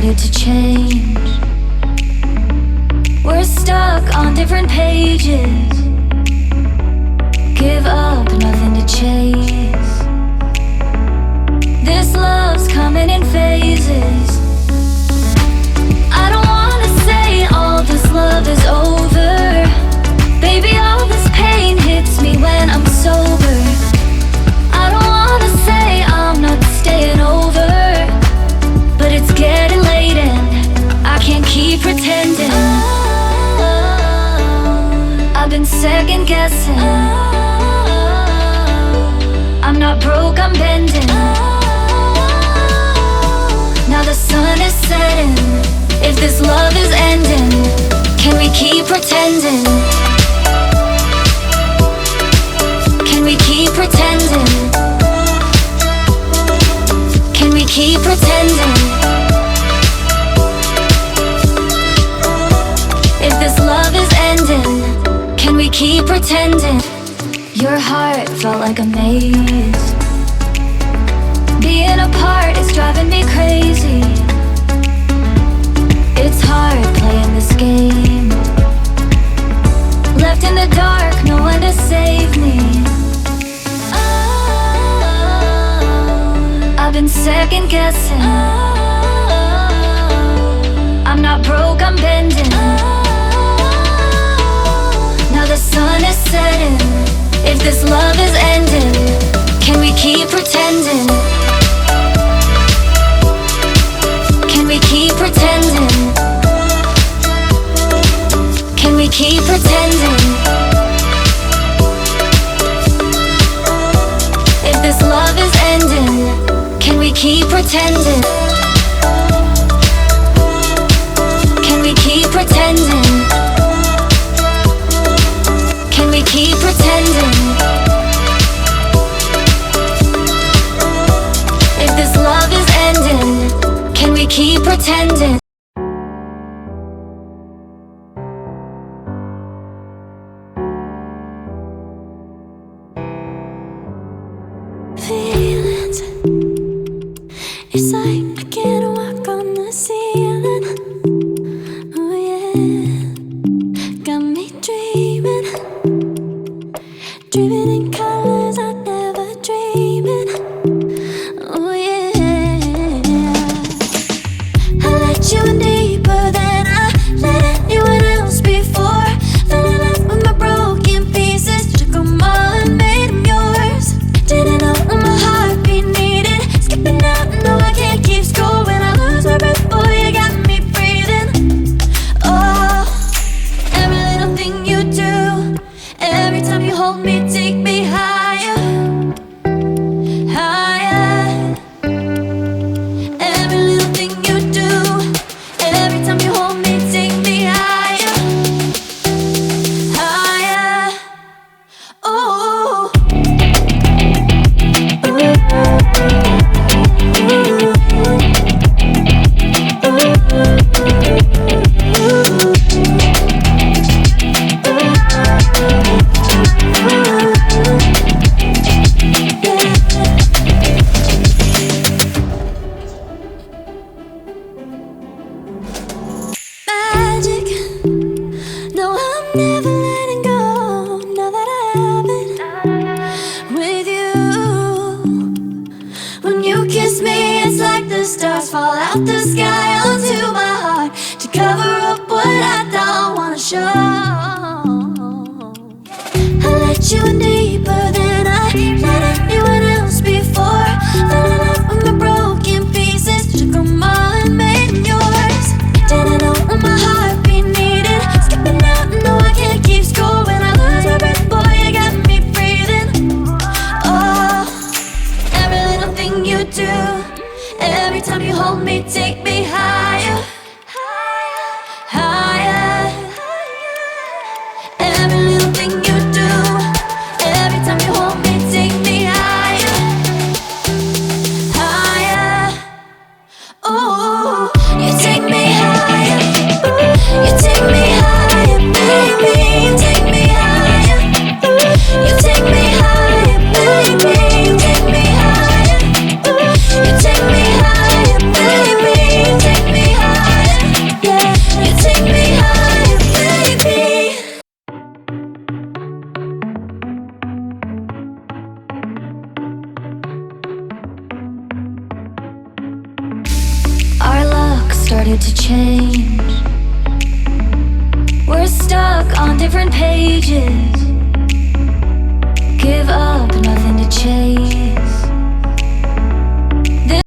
started to change. We're stuck on different pages. Give up, nothing to chase. This love's coming in phases. I don't wanna say all this love is over. Baby, all this pain hits me when I'm sober. I don't wanna say I'm not staying over, but it's getting late and I can't keep pretending. I've been second guessing. I'm not broke, I'm bending. Now the sun is setting. If this love is ending, can we keep pretending? Can we keep pretending? Can we keep pretending? If this love is ending, can we keep pretending? Your heart felt like a maze. Being apart is driving me crazy. It's hard playing this game. Left in the dark, no one to save me. I've been second guessing. I'm not broke, I'm bending. Now the sun is setting. If this love is ending, can we keep pretending? Can we keep pretending? Can we keep pretending? If this love is ending, can we keep pretending? Can we keep pretending? Can we keep pretending? If this love is ending, can we keep pretending? Feelings, it's like I can't walk on the ceiling. Oh yeah, got me dreaming, dreaming in colors I never dreamed in. Oh yeah, I let you in deeper than I let anyone else before. Fell in love with my broken pieces, took them all and made them yours. Didn't know my heartbeat needed skipping out, no I can't keep score. When I lose my breath, boy, you got me breathing. Oh, every little thing you do, every time you hold me, take me higher, higher. Every little thing you do, every time you hold me, take me higher, higher. Oh. Magic, no, I'm never letting go. Now that I have it with you. When you kiss me, it's like the stars fall out the sky onto my heart to cover up what I don't wanna show. I let you in deeper than I let anyone else before. Fell in love with my broken pieces, took them all and made them yours. Didn't know what my heartbeat needed skipping out, no I can't keep score. When I lose my breath, boy, you got me breathing. Oh, every little thing you do, every time you hold me, take me higher, higher. Every little thing you do, every time you hold me, take me higher, higher. Oh, you take me higher, you take me higher, baby, you take me higher, you take me higher, baby, you take me higher, you take me higher, baby. to change. We're stuck on different pages. Give up, nothing to change.